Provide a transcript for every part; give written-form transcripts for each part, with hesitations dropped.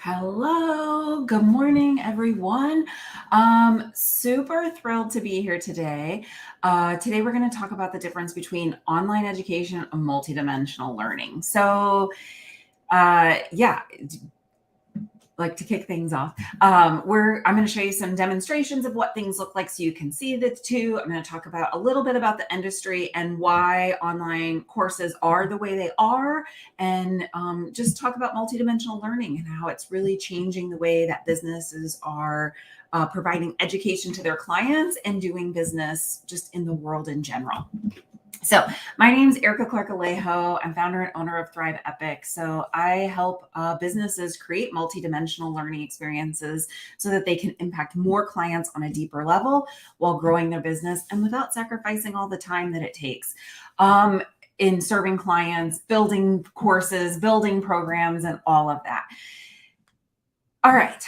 Hello, good morning, everyone. Super thrilled to be here today. Today, we're going to talk about the difference between online education and multidimensional learning. So, yeah, like to kick things off, I'm going to show you some demonstrations of what things look like so you can see the two. I'm going to talk about a little bit about the industry and why online courses are the way they are, and just talk about multidimensional learning and how it's really changing the way that businesses are providing education to their clients and doing business just in the world in general. So my name is Erica Clark-Alejo. I'm founder and owner of Thrive Epic. So I help businesses create multidimensional learning experiences so that they can impact more clients on a deeper level while growing their business and without sacrificing all the time that it takes in serving clients, building courses, building programs, and all of that. All right,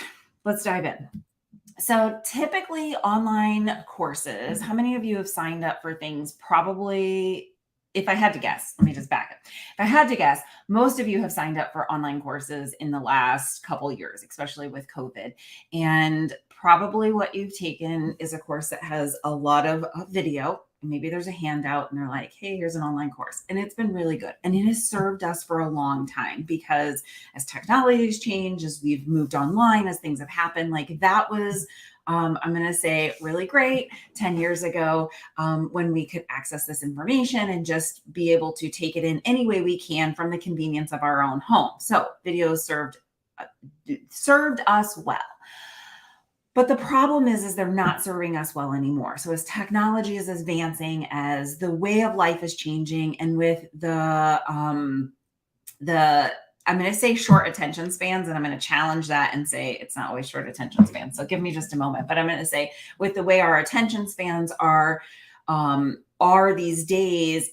let's dive in. So typically online courses, how many of you have signed up for things? Probably, if I had to guess, let me just back it. If I had to guess, most of you have signed up for online courses in the last couple of years, especially with COVID. And probably what you've taken is a course that has a lot of video. Maybe there's a handout and they're like, hey, here's an online course. And it's been really good. And it has served us for a long time because as technology's changed, as we've moved online, as things have happened, like that was, I'm going to say really great 10 years ago when we could access this information and just be able to take it in any way we can from the convenience of our own home. So videos served us well. But the problem is they're not serving us well anymore. So as technology is advancing, as the way of life is changing, and with I'm going to say short attention spans, and I'm going to challenge that and say it's not always short attention spans. So give me just a moment. But I'm going to say with the way our attention spans are these days,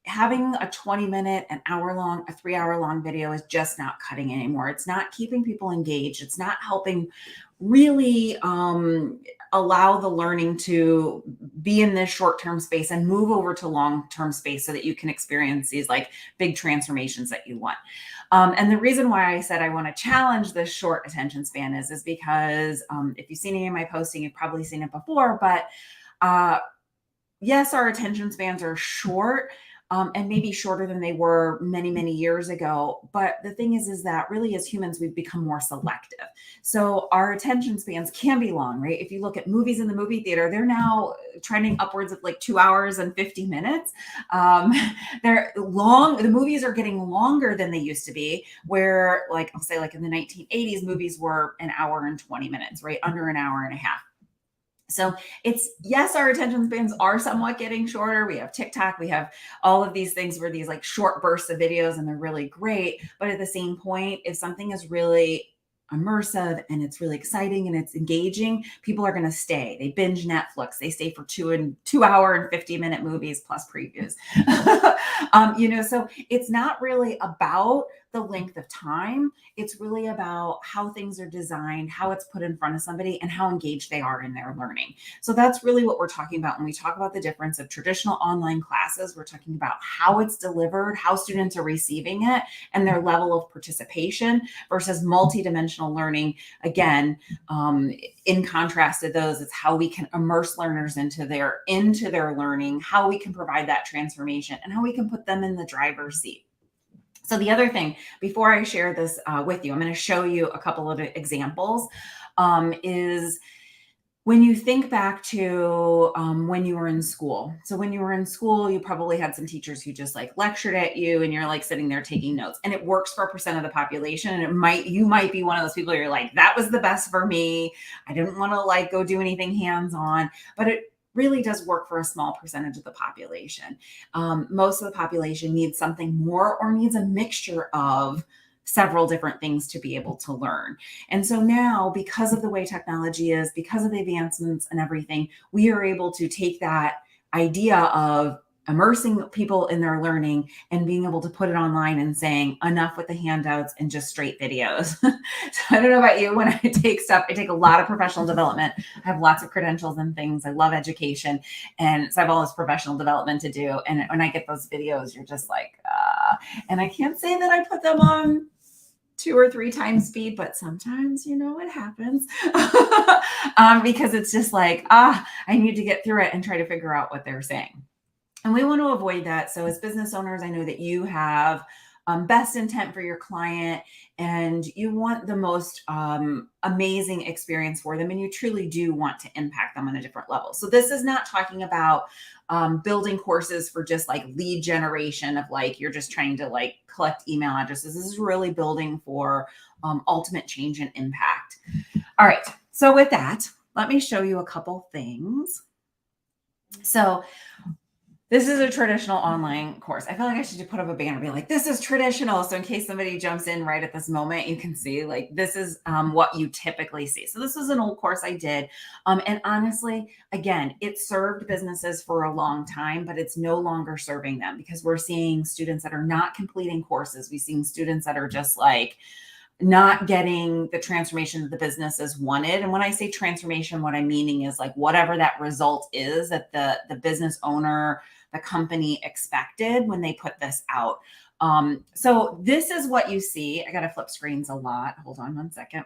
having a 20-minute, an hour-long, a 3-hour-long video is just not cutting anymore. It's not keeping people engaged. It's not helping really allow the learning to be in this short-term space and move over to long-term space so that you can experience these like big transformations that you want. And the reason why I said I want to challenge this short attention span is because if you've seen any of my posting, you've probably seen it before, but yes, our attention spans are short. And maybe shorter than they were many, many years ago. But the thing is that really as humans, we've become more selective. So our attention spans can be long, right? If you look at movies in the movie theater, they're now trending upwards of like 2 hours and 50 minutes. They're long. The movies are getting longer than they used to be, where like, I'll say like in the 1980s, movies were an hour and 20 minutes, right? Under an hour and a half. So it's, yes, our attention spans are somewhat getting shorter. We have TikTok, we have all of these things where these like short bursts of videos and they're really great. But at the same point, if something is really immersive and it's really exciting and it's engaging, people are going to stay. They binge Netflix. They stay for 2 hour and 50-minute movies plus previews. So it's not really about the length of time. It's really about how things are designed, how it's put in front of somebody, and how engaged they are in their learning. So that's really what we're talking about when we talk about the difference of traditional online classes. We're talking about how it's delivered, how students are receiving it, and their level of participation versus multidimensional learning. Again, in contrast to those, it's how we can immerse learners into their learning, how we can provide that transformation, and how we can put them in the driver's seat. So the other thing, before I share this with you, I'm going to show you a couple of examples, is when you think back to when you were in school. So when you were in school, you probably had some teachers who just like lectured at you and you're like sitting there taking notes, and it works for a percent of the population. And you might be one of those people who you're like, that was the best for me. I didn't want to like go do anything hands-on, but it really does work for a small percentage of the population. Most of the population needs something more or needs a mixture of several different things to be able to learn. And so now, because of the way technology is, because of the advancements and everything, we are able to take that idea of immersing people in their learning and being able to put it online and saying enough with the handouts and just straight videos. So I don't know about you, when I take stuff, I take a lot of professional development. I have lots of credentials and things. I love education. And so I have all this professional development to do. And when I get those videos, you're just like, and I can't say that I put them on 2 or 3 times speed, but sometimes, it happens. Because it's just like, I need to get through it and try to figure out what they're saying. And we want to avoid that. So as business owners, I know that you have best intent for your client and you want the most amazing experience for them. And you truly do want to impact them on a different level. So this is not talking about building courses for just like lead generation of like, you're just trying to like collect email addresses. This is really building for ultimate change and impact. All right. So with that, let me show you a couple things. So this is a traditional online course. I feel like I should put up a banner and be like, this is traditional. So in case somebody jumps in right at this moment, you can see like, this is what you typically see. So this was an old course I did. And honestly, again, it served businesses for a long time, but it's no longer serving them because we're seeing students that are not completing courses. We've seen students that are just like, not getting the transformation that the businesses wanted. And when I say transformation, what I'm meaning is like whatever that result is that the business owner, the company expected when they put this out. So this is what you see. I got to flip screens a lot. Hold on one second.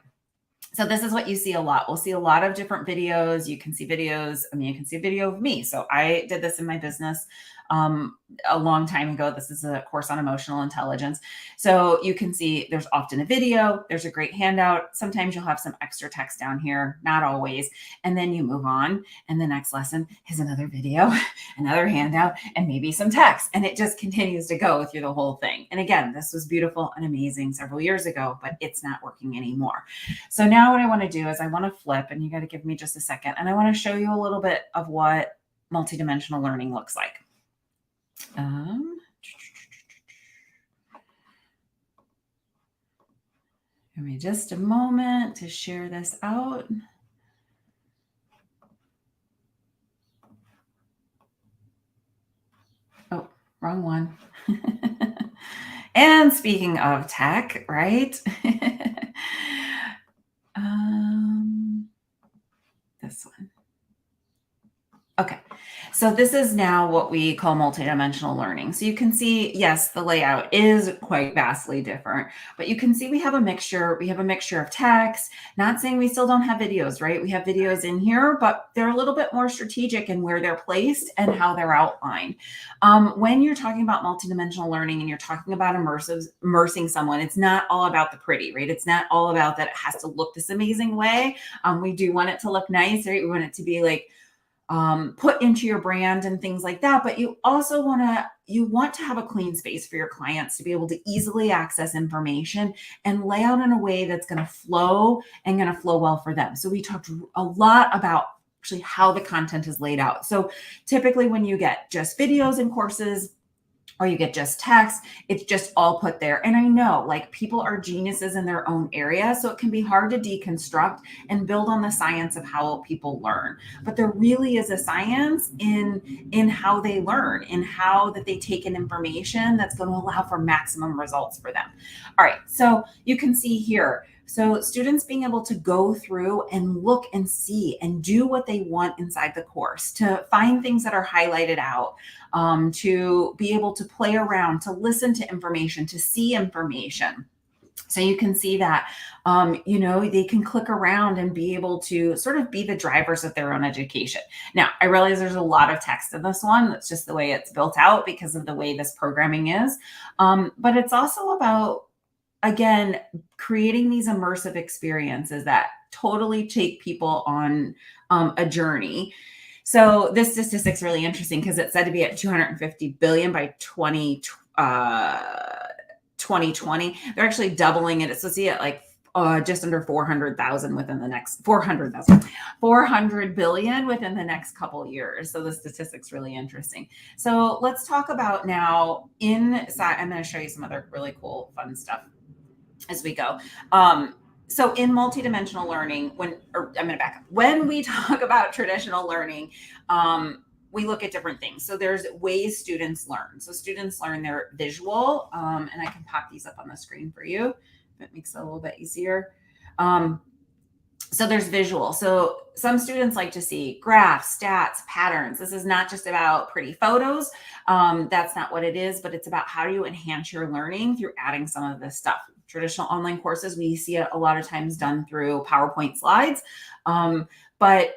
So this is what you see a lot. We'll see a lot of different videos. You can see videos. I mean, you can see a video of me. So I did this in my business a long time ago. This is a course on emotional intelligence. So you can see there's often a video. There's a great handout. Sometimes you'll have some extra text down here, not always. And then you move on. And the next lesson is another video, another handout, and maybe some text. And it just continues to go through the whole thing. And again, this was beautiful and amazing several years ago, but it's not working anymore. So now what I want to do is I want to flip, and you got to give me just a second. And I want to show you a little bit of what multidimensional learning looks like. Give me just a moment to share this out. Oh, wrong one. And speaking of tech, right? This one. Okay, so this is now what we call multidimensional learning. So you can see, yes, the layout is quite vastly different, but you can see we have a mixture. We have a mixture of text, not saying we still don't have videos, right? We have videos in here, but they're a little bit more strategic in where they're placed and how they're outlined. When you're talking about multidimensional learning and you're talking about immersing someone, it's not all about the pretty, right? It's not all about that it has to look this amazing way. We do want it to look nice, right? We want it to be like, put into your brand and things like that. But you also want to have a clean space for your clients to be able to easily access information and lay out in a way that's going to flow and going to flow well for them. So we talked a lot about actually how the content is laid out. So typically when you get just videos in courses, or you get just text, it's just all put there. And I know like people are geniuses in their own area, so it can be hard to deconstruct and build on the science of how people learn. But there really is a science in how they learn, in how that they take in information that's going to allow for maximum results for them. All right, so you can see here, so students being able to go through and look and see and do what they want inside the course, to find things that are highlighted out, to be able to play around, to listen to information, to see information. So you can see that, they can click around and be able to sort of be the drivers of their own education. Now, I realize there's a lot of text in this one. That's just the way it's built out because of the way this programming is. But it's also about, again, creating these immersive experiences that totally take people on a journey. So this statistic's really interesting because it's said to be at 250 billion by 2020. They're actually doubling it. So see at like just under 400,000 within the next 400 billion within the next couple years. So the statistic's really interesting. So let's talk about now inside. I'm going to show you some other really cool, fun stuff as we go. So in multidimensional learning, I'm going to back up. When we talk about traditional learning, we look at different things. So there's ways students learn. So students learn their visual, and I can pop these up on the screen for you. That makes it a little bit easier. So there's visual. So some students like to see graphs, stats, patterns. This is not just about pretty photos. That's not what it is, but it's about how do you enhance your learning through adding some of this stuff. traditional online courses, we see it a lot of times done through PowerPoint slides. But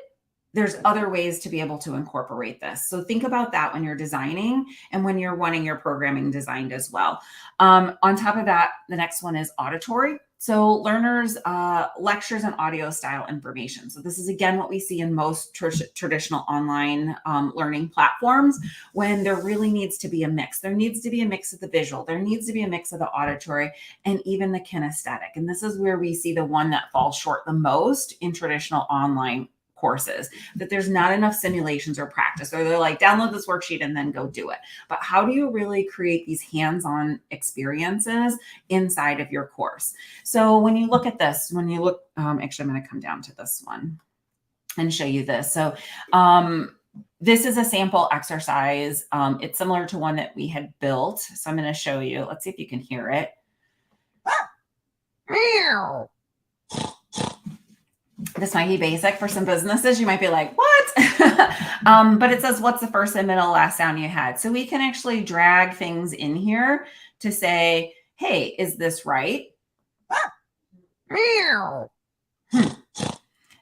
there's other ways to be able to incorporate this. So think about that when you're designing and when you're wanting your programming designed as well. On top of that, the next one is auditory. So learners, lectures and audio style information. So this is again what we see in most traditional online learning platforms, when there really needs to be a mix. There needs to be a mix of the visual. There needs to be a mix of the auditory and even the kinesthetic. And this is where we see the one that falls short the most in traditional online courses, that there's not enough simulations or practice, or they're like, download this worksheet and then go do it. But how do you really create these hands-on experiences inside of your course? So when you look at this, when you look, actually, I'm going to come down to this one and show you this. So this is a sample exercise. It's similar to one that we had built. So I'm going to show you. Let's see if you can hear it. Meow. This might be basic for some businesses. You might be like, what? But it says, what's the first and middle last sound you had? So we can actually drag things in here to say, hey, is this right? Meow.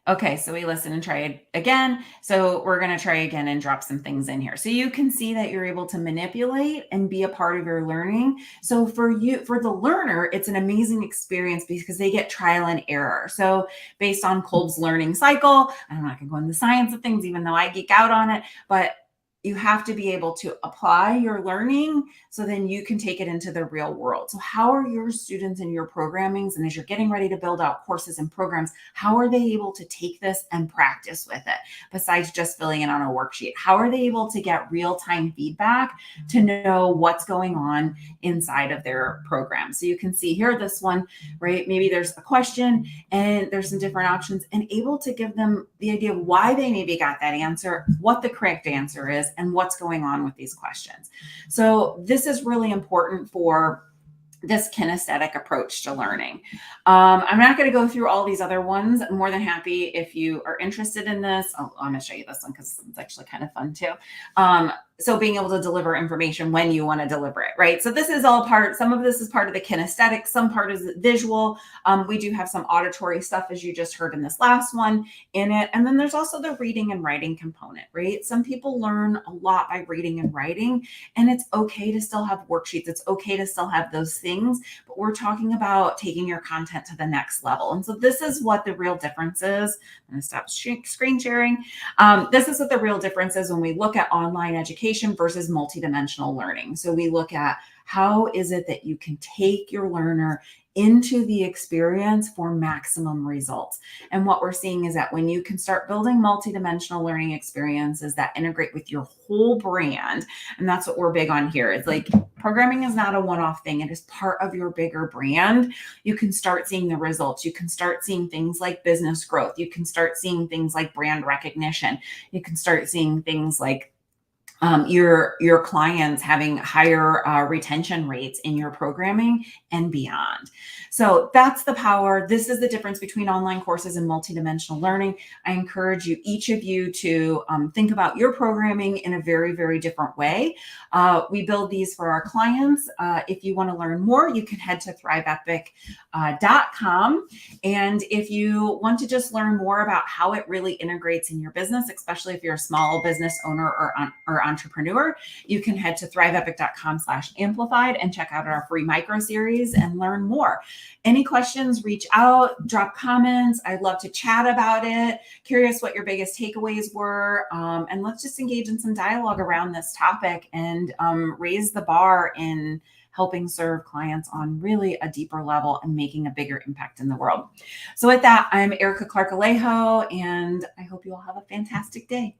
Okay, so we listen and try it again. So we're going to try again and drop some things in here. So you can see that you're able to manipulate and be a part of your learning. So for the learner, it's an amazing experience because they get trial and error. So based on Kolb's learning cycle, I'm not going to go into the science of things, even though I geek out on it, but you have to be able to apply your learning so then you can take it into the real world. So how are your students in your programmings, and as you're getting ready to build out courses and programs, how are they able to take this and practice with it besides just filling it on a worksheet? How are they able to get real-time feedback to know what's going on inside of their program? So you can see here, this one, right? Maybe there's a question and there's some different options, and able to give them the idea of why they maybe got that answer, what the correct answer is, and what's going on with these questions. So this is really important for this kinesthetic approach to learning. I'm not going to go through all these other ones. I'm more than happy if you are interested in this. I'm going to show you this one because it's actually kind of fun too. So being able to deliver information when you want to deliver it, right? So this is all part, some of this is part of the kinesthetic, some part is visual. We do have some auditory stuff, as you just heard in this last one, in it. And then there's also the reading and writing component, right? Some people learn a lot by reading and writing, and it's okay to still have worksheets. It's okay to still have those things, but we're talking about taking your content to the next level. And so this is what the real difference is. I'm going to stop screen sharing. This is what the real difference is when we look at online education versus multidimensional learning. So we look at how is it that you can take your learner into the experience for maximum results. And what we're seeing is that when you can start building multidimensional learning experiences that integrate with your whole brand, and that's what we're big on here. It's like programming is not a one-off thing. It is part of your bigger brand. You can start seeing the results. You can start seeing things like business growth. You can start seeing things like brand recognition. You can start seeing things like your clients having higher retention rates in your programming and beyond. So that's the power. This is the difference between online courses and multidimensional learning. I encourage you, each of you, to think about your programming in a very, very different way. We build these for our clients. If you want to learn more, you can head to thriveepic.com. And if you want to just learn more about how it really integrates in your business, especially if you're a small business owner or entrepreneur, you can head to thriveepic.com/amplified and check out our free micro series and learn more. Any questions, reach out, drop comments. I'd love to chat about it. Curious what your biggest takeaways were. And let's just engage in some dialogue around this topic and raise the bar in helping serve clients on really a deeper level and making a bigger impact in the world. So with that, I'm Erica Clark-Alejo, and I hope you all have a fantastic day.